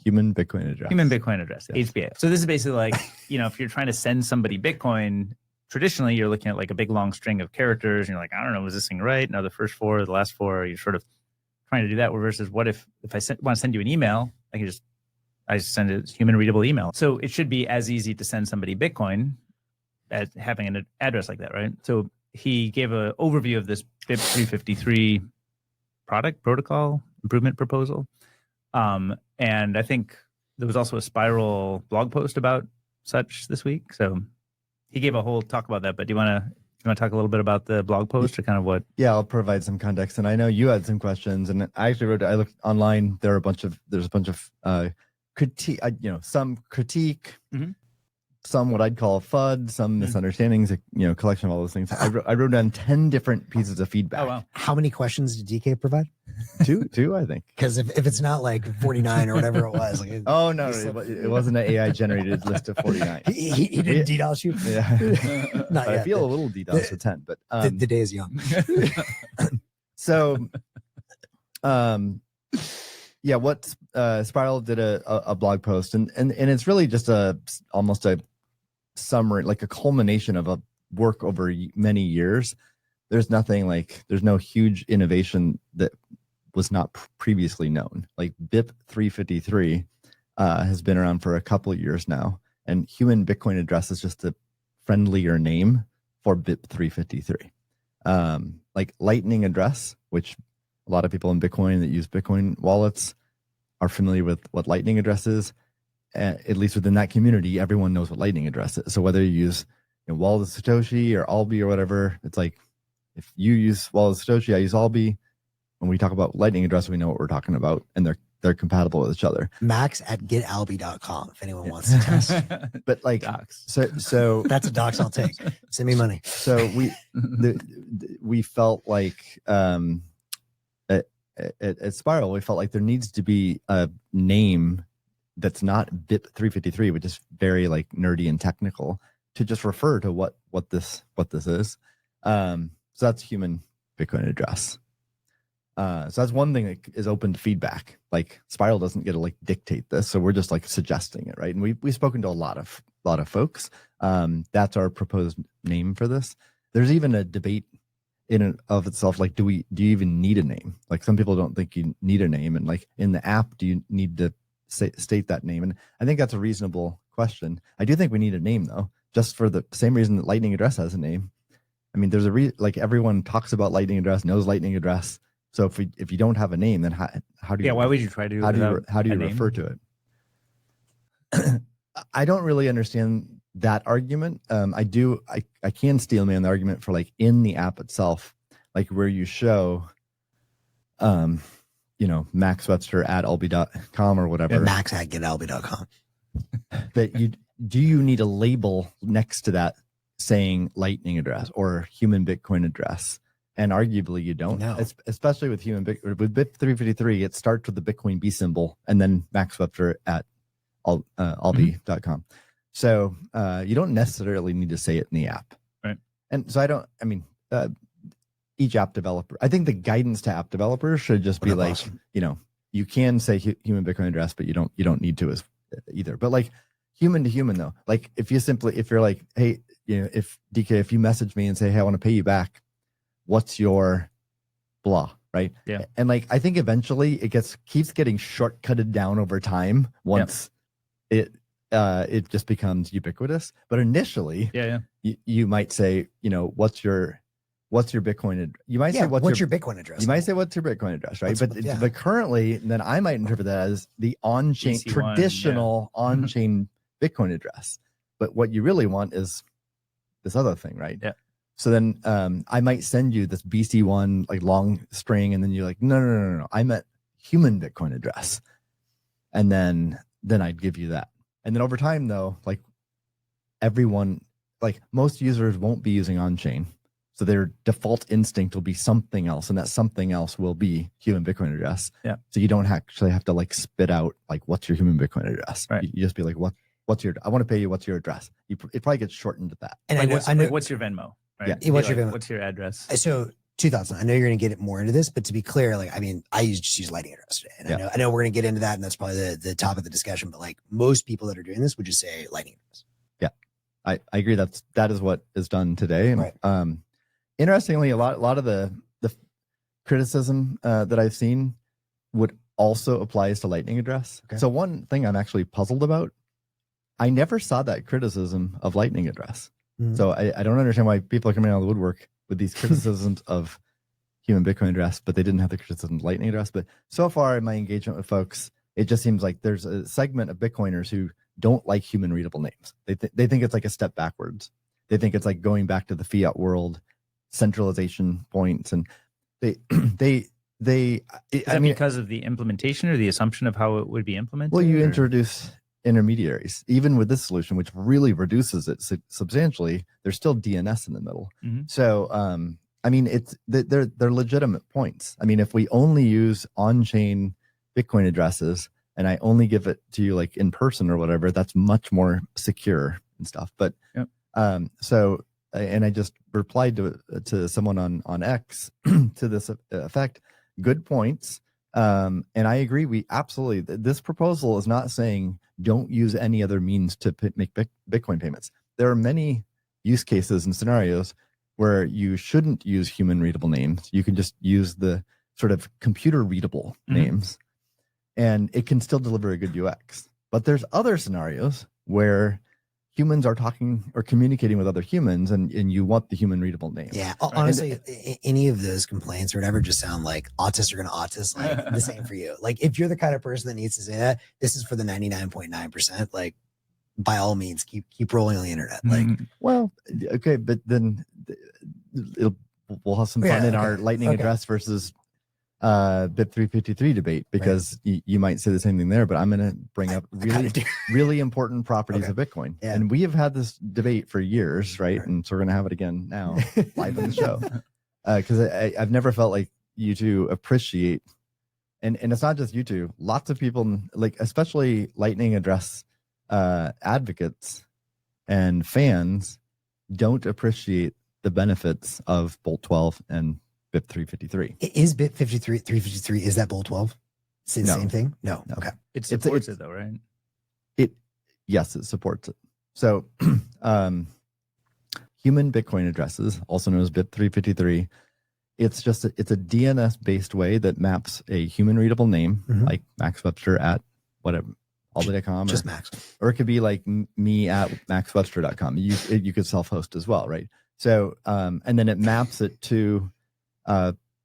Human Bitcoin address. Human Bitcoin address, Yes. HBA. So this is basically like, if you're trying to send somebody Bitcoin, traditionally you're looking at like a big long string of characters and you're like, I don't know, was this thing right? No, the first four, the last four, you're sort of trying to do that. Versus what if I want to send you an email, I just send a human readable email. So it should be as easy to send somebody Bitcoin as having an address like that, right? So he gave an overview of this BIP 353 protocol improvement proposal. And I think there was also a Spiral blog post about such this week. So he gave a whole talk about that. But do you want to talk a little bit about the blog post or kind of what? Yeah, I'll provide some context. And I know you had some questions, and I actually I looked online. There's a bunch of critique, some critique, some what I'd call FUD, some misunderstandings, collection of all those things. I wrote down 10 different pieces of feedback. Oh, wow. How many questions did DK provide? Two, I think. Because if it's not like 49 or whatever it was. Like No, it wasn't an AI generated list of 49. He didn't DDoS you? Yeah. Not I yet. feel a little DDoS with 10, but The day is young. So, what Spiral did a blog post, and it's really just almost a summary, like a culmination of a work over many years. There's no huge innovation that was not previously known. Like BIP 353 has been around for a couple of years now, and human Bitcoin address is just a friendlier name for BIP 353. Like Lightning address, which a lot of people in Bitcoin that use Bitcoin wallets are familiar with what Lightning address is. At least within that community, everyone knows what Lightning address is. So whether you use Wallet of Satoshi or Albi or whatever, it's like if you use Wallet of Satoshi, I use Albi. When we talk about Lightning address, we know what we're talking about, and they're compatible with each other. Max@getalbi.com if anyone wants to test. But like Docs. So That's a docs I'll take. Send me money. So we felt like at Spiral, we felt like there needs to be a name that's not BIP 353, which is very like nerdy and technical, to just refer to what this is. So that's human Bitcoin address. So that's one thing that is open to feedback. Like Spiral doesn't get to like dictate this, so we're just like suggesting it, right? And we've spoken to a lot of folks. That's our proposed name for this. There's even a debate in and of itself, like do you even need a name? Like some people don't think you need a name, and like in the app, do you need to state that name? And I think that's a reasonable question. I do think we need a name though, just for the same reason that Lightning address has a name. I mean, there's like everyone talks about Lightning address, knows Lightning address. So if you don't have a name, then how do you? Yeah, why would you try to? How do you refer to it? I don't really understand that argument. I can steelman the argument for like in the app itself, like where you show, Max Webster at albi.com or whatever. Max@getalbi.com. But do you need a label next to that saying Lightning address or human Bitcoin address? And arguably you don't. No. Especially with human Bitcoin. With BIP 353, it starts with the Bitcoin B symbol and then Max Webster at albi.com. So you don't necessarily need to say it in the app. Right. And so each app developer, I think the guidance to app developers should just be like, awesome. You can say human Bitcoin address, but you don't need to either. But like human to human though, like if you're like, hey, if DK, if you message me and say, hey, I want to pay you back, what's your blah, right? Yeah. And like I think eventually it keeps getting shortcutted down over time once it just becomes ubiquitous. But initially, you might say, what's your Bitcoin? You might say what's your Bitcoin address? You might say what's your Bitcoin address, right? But currently, then I might interpret that as the on-chain traditional on-chain Bitcoin address. But what you really want is this other thing, right? Yeah. So then I might send you this BC1 like long string, and then you're like, no, I meant human Bitcoin address, and then I'd give you that. And then over time, though, like everyone, like most users won't be using on-chain, so their default instinct will be something else, and that something else will be human Bitcoin address. Yeah. So you don't actually have to like spit out like what's your human Bitcoin address. Right. You just be like, what's your? I want to pay you. What's your address? It probably gets shortened to that. And like, what's your Venmo? Right? Yeah, what's your Venmo? What's your address? So Two thoughts. I know you're going to get it more into this, but to be clear, like, I mean, just use Lightning address today. And I know we're going to get into that, and that's probably the top of the discussion, but like most people that are doing this would just say Lightning address. Yeah, I agree. That is what is done today. And, right. Interestingly, a lot of the criticism that I've seen would also applies to Lightning address. Okay. So one thing I'm actually puzzled about, I never saw that criticism of Lightning address. Mm-hmm. So I don't understand why people are coming out of the woodwork with these criticisms of human Bitcoin address, but they didn't have the criticism of Lightning address. But so far in my engagement with folks, it just seems like there's a segment of Bitcoiners who don't like human readable names. They think it's like a step backwards. They think it's like going back to the fiat world, centralization points, and is that because of the implementation or the assumption of how it would be implemented? Well, you introduce intermediaries. Even with this solution, which really reduces it substantially, there's still DNS in the middle. Mm-hmm. So, I mean, they're legitimate points. I mean, if we only use on-chain Bitcoin addresses and I only give it to you like in person or whatever, that's much more secure and stuff. But so, and I just replied to someone on X to this effect. Good points. And I agree. We absolutely, this proposal is not saying don't use any other means to make Bitcoin payments. There are many use cases and scenarios where you shouldn't use human readable names. You can just use the sort of computer readable names, and it can still deliver a good UX. But there's other scenarios where humans are talking or communicating with other humans, and you want the human readable name. Yeah, honestly, any of those complaints or whatever just sound like autists are going to autist. Like the same for you. Like if you're the kind of person that needs to say that, this is for the 99.9%. Like by all means, keep rolling on the internet. Like, well, okay, but then we'll have some fun in our Lightning address versus BIP 353 debate, because you might say the same thing there, but I'm going to bring up really important properties of Bitcoin. Yeah. And we have had this debate for years, right? And so we're going to have it again now live on the show. Because I've never felt like you two appreciate, and it's not just you two, lots of people, like especially Lightning address advocates and fans don't appreciate the benefits of Bolt 12 and BIP 353. Is BIP 353, is that Bolt 12? It's the same thing? No. Okay. It supports it though, right? Yes, it supports it. So human Bitcoin addresses, also known as BIP 353, it's a DNS based way that maps a human readable name, like Max Webster at whatever, alby.com, just Max, or it could be like me at maxwebster.com. You could self-host as well, right? So and then it maps it to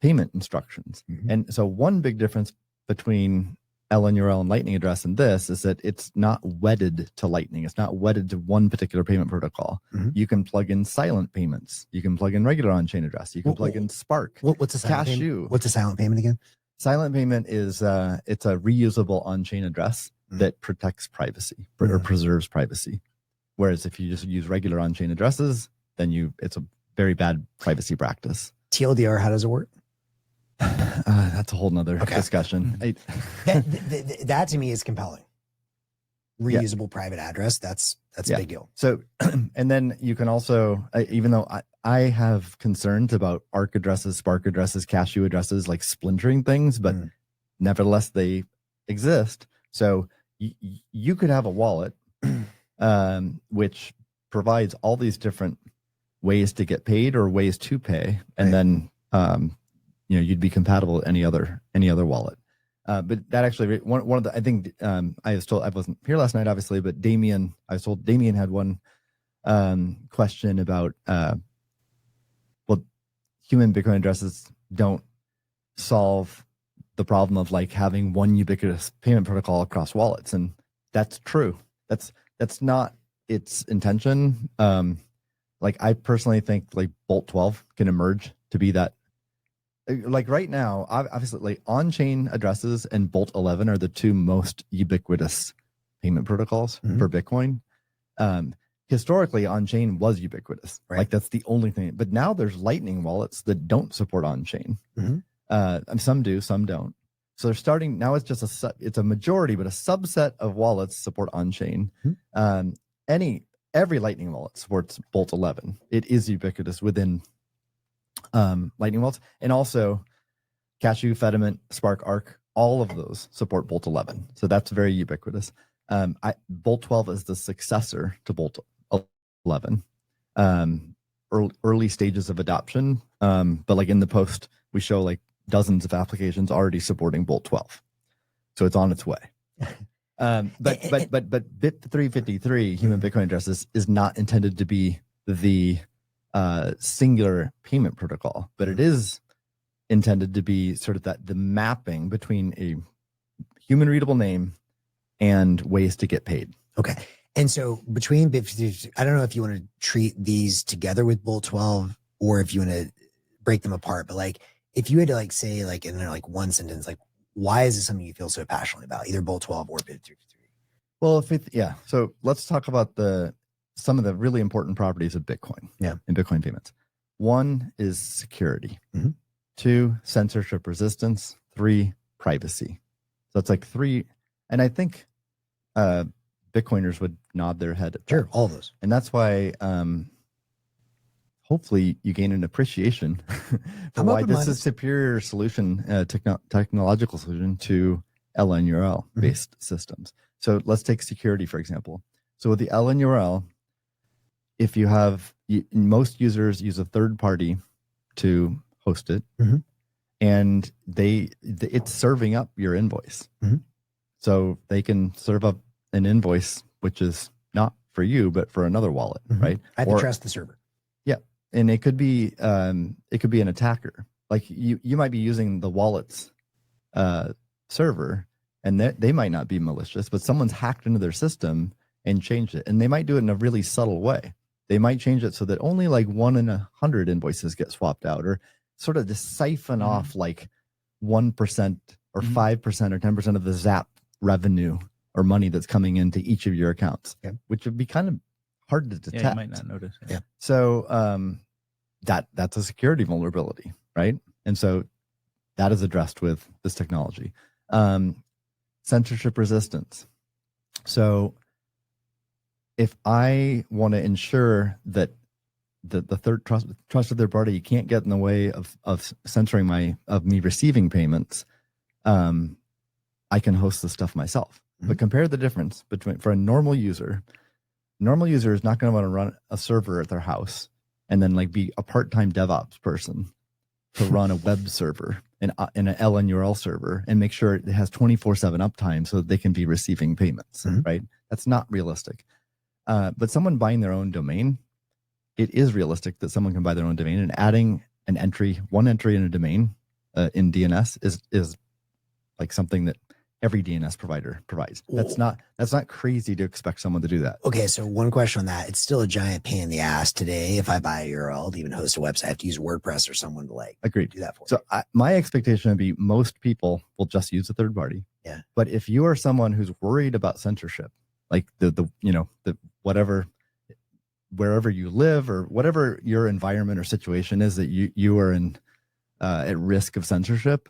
payment instructions. And so one big difference between LNURL and Lightning address and this is that it's not wedded to Lightning. It's not wedded to one particular payment protocol. You can plug in silent payments. You can plug in regular on-chain address. You can plug in Spark. What's a silent payment? What's a silent payment again? Silent payment is it's a reusable on-chain address that protects privacy or preserves privacy. Whereas if you just use regular on-chain addresses, then it's a very bad privacy practice. TLDR, how does it work? That's a whole nother discussion. That to me is compelling. Reusable private address, that's a big deal. So, and then you can also, even though I have concerns about ARC addresses, Spark addresses, cashew addresses, like splintering things, but nevertheless they exist. So you could have a wallet which provides all these different ways to get paid or ways to pay, and then you'd be compatible with any other wallet. But that actually one of the, I think I was told, I wasn't here last night obviously, but I was told Damien had one question about human Bitcoin addresses don't solve the problem of like having one ubiquitous payment protocol across wallets, and that's true. That's not its intention. Like I personally think like Bolt 12 can emerge to be that. Like right now, obviously, like on-chain addresses and Bolt 11 are the two most ubiquitous payment protocols for Bitcoin. Historically, on-chain was ubiquitous. Right. Like that's the only thing. But now there's Lightning wallets that don't support on-chain. And some do, some don't. So they're starting now. It's just it's a majority, but a subset of wallets support on-chain. Every Lightning wallet supports Bolt 11. It is ubiquitous within Lightning wallets, and also Cashew, Fediment, Spark, Arc, all of those support Bolt 11. So that's very ubiquitous. Bolt 12 is the successor to Bolt 11. Early stages of adoption, but like in the post, we show like dozens of applications already supporting Bolt 12. So it's on its way. But BIP 353, human Bitcoin addresses, is not intended to be the singular payment protocol, but it is intended to be sort of the mapping between a human readable name and ways to get paid. Okay. And so between BIP, I don't know if you want to treat these together with Bolt 12 or if you want to break them apart, but like if you had to like say like in like one sentence, like why is this something you feel so passionately about, either Bolt 12 or BIP 353? Well, so let's talk about some of the really important properties of Bitcoin. In Bitcoin payments. One is security. 2, censorship resistance. 3, privacy. So it's like 3, and I think Bitcoiners would nod their head at that. Sure, all of those. And that's why hopefully you gain an appreciation for why this is a superior solution, technological solution to LNURL based systems. So let's take security, for example. So with the LNURL, if you have, most users use a third party to host it, and it's serving up your invoice. So they can serve up an invoice, which is not for you, but for another wallet, right? I have to trust the server. Yeah. And it could be an attacker. Like you might be using the wallet's server, and they might not be malicious, but someone's hacked into their system and changed it. And they might do it in a really subtle way. They might change it so that only like 1 in 100 invoices get swapped out, or sort of just siphon off like 1% or 5% or 10% of the Zap revenue or money that's coming into each of your accounts, which would be kind of hard to detect. Yeah, you might not notice. Yeah. So that's a security vulnerability, right? And so that is addressed with this technology. Censorship resistance. So if I want to ensure that the third trusted third party, you can't get in the way of censoring me receiving payments, I can host the stuff myself. But compare the difference between, for a normal user is not going to want to run a server at their house and then like be a part-time DevOps person to run a web server in an LNURL server and make sure it has 24/7 uptime so that they can be receiving payments, right? That's not realistic. But someone buying their own domain, it is realistic that someone can buy their own domain, and adding one entry in a domain in DNS is like something that every DNS provider provides. That's not crazy to expect someone to do that. Okay, so one question on that. It's still a giant pain in the ass today. If I buy a URL to even host a website, I have to use WordPress or someone to like do that for me. So my expectation would be most people will just use a third party. Yeah. But if you are someone who's worried about censorship, like the whatever, wherever you live or whatever your environment or situation is that you are in at risk of censorship,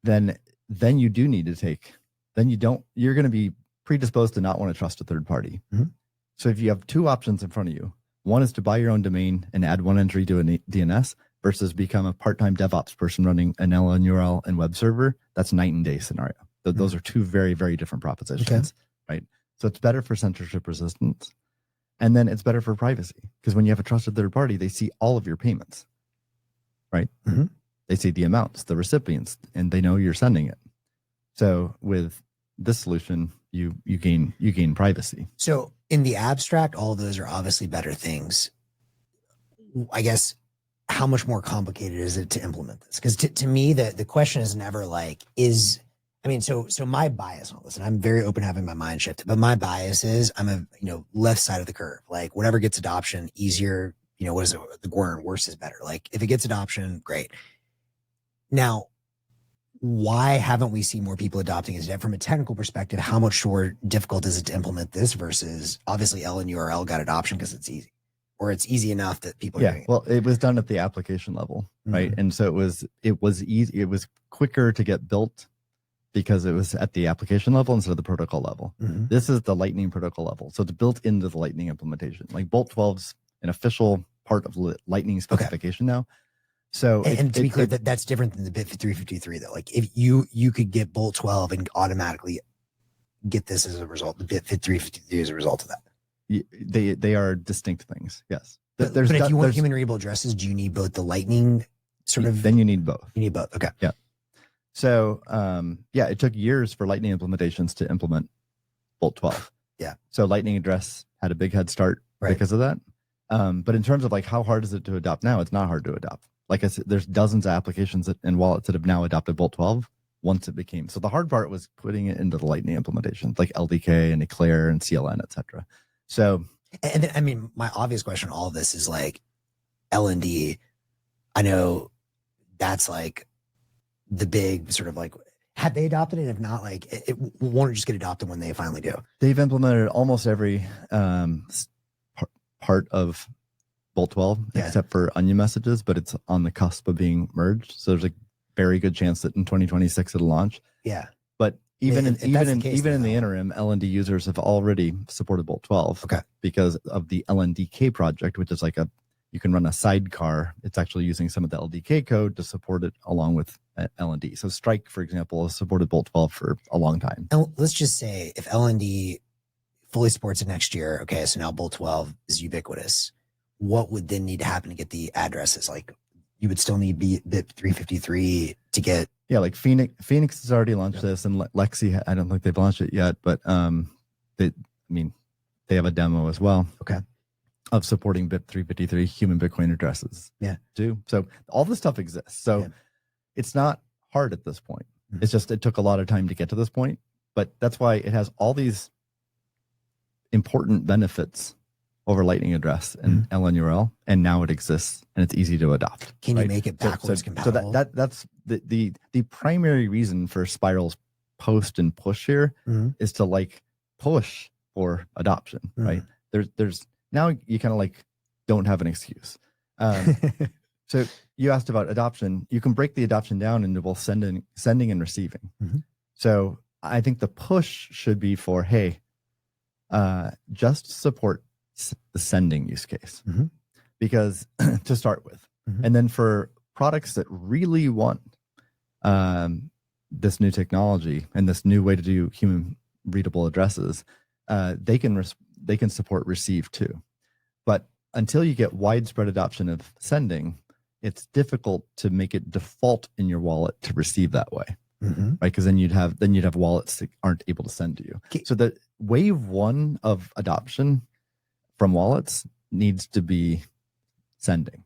then you do need to take. Then you're going to be predisposed to not want to trust a third party. So if you have two options in front of you, one is to buy your own domain and add one entry to a DNS versus become a part-time DevOps person running an LNURL and web server. That's night and day scenario. Those are two very, very different propositions, right? So it's better for censorship resistance. And then it's better for privacy, because when you have a trusted third party, they see all of your payments, right? They see the amounts, the recipients, and they know you're sending it. So with this solution, you gain privacy. So in the abstract, all of those are obviously better things. I guess, how much more complicated is it to implement this? Because to me, the question is never like, so my bias on this, and I'm very open to having my mind shifted, but my bias is I'm left side of the curve. Like whatever gets adoption, easier, what is it? The worse is better. Like if it gets adoption, great. Now, why haven't we seen more people adopting it? From a technical perspective, how much more difficult is it to implement this versus obviously LNURL got adoption because it's easy, or it's easy enough that people are doing it? Well, it was done at the application level, right? And so it was easy. It was quicker to get built because it was at the application level instead of the protocol level. This is the Lightning protocol level. So it's built into the Lightning implementation. Like Bolt 12's an official part of Lightning specification now. So And to be clear, that's different than the BIP 353 though. Like if you could get Bolt 12 and automatically get this as a result, the BIP 353 as a result of that. they are distinct things. Yes. But if you want human readable addresses, do you need both the Lightning sort of? Then you need both. You need both. Okay. Yeah. So yeah, it took years for Lightning implementations to implement Bolt 12. Yeah. So Lightning address had a big head start because of that. But in terms of like how hard is it to adopt now, it's not hard to adopt. Like I said, there's dozens of applications and wallets that have now adopted Bolt 12 once it became. So the hard part was putting it into the Lightning implementations like LDK and Eclair and CLN, et cetera. So, and then, I mean, my obvious question on all of this is like LND. I know that's like the big sort of like, had they adopted it? If not, like it won't just get adopted when they finally do. They've implemented almost every part of Bolt 12 except for onion messages, but it's on the cusp of being merged. So there's a very good chance that in 2026 it'll launch. Yeah. But even in the interim, LND users have already supported Bolt 12 because of the LNDK project, which is like you can run a sidecar. It's actually using some of the LDK code to support it along with LND. So Strike, for example, has supported Bolt 12 for a long time. And let's just say if LND fully supports it next year, okay, so now Bolt 12 is ubiquitous. What would then need to happen to get the addresses? Like you would still need BIP 353 to get. Yeah, like Phoenix has already launched this, and Lexi, I don't think they've launched it yet, but they have a demo as well. Okay. Of supporting BIP 353 human Bitcoin addresses. Yeah. Too. So all this stuff exists. So it's not hard at this point. It's just it took a lot of time to get to this point, but that's why it has all these important benefits over Lightning address and LNURL, and now it exists and it's easy to adopt. Can you make it backwards compatible? So that's the primary reason for Spiral's post and push here is to like push for adoption, right? There's now you kind of like don't have an excuse. So you asked about adoption. You can break the adoption down into both sending and receiving. So I think the push should be for, hey, just support the sending use case because to start with, and then for products that really want this new technology and this new way to do human readable addresses, they can support receive too. But until you get widespread adoption of sending, it's difficult to make it default in your wallet to receive that way, right? Because then you'd have wallets that aren't able to send to you. So the wave one of adoption from wallets needs to be sending.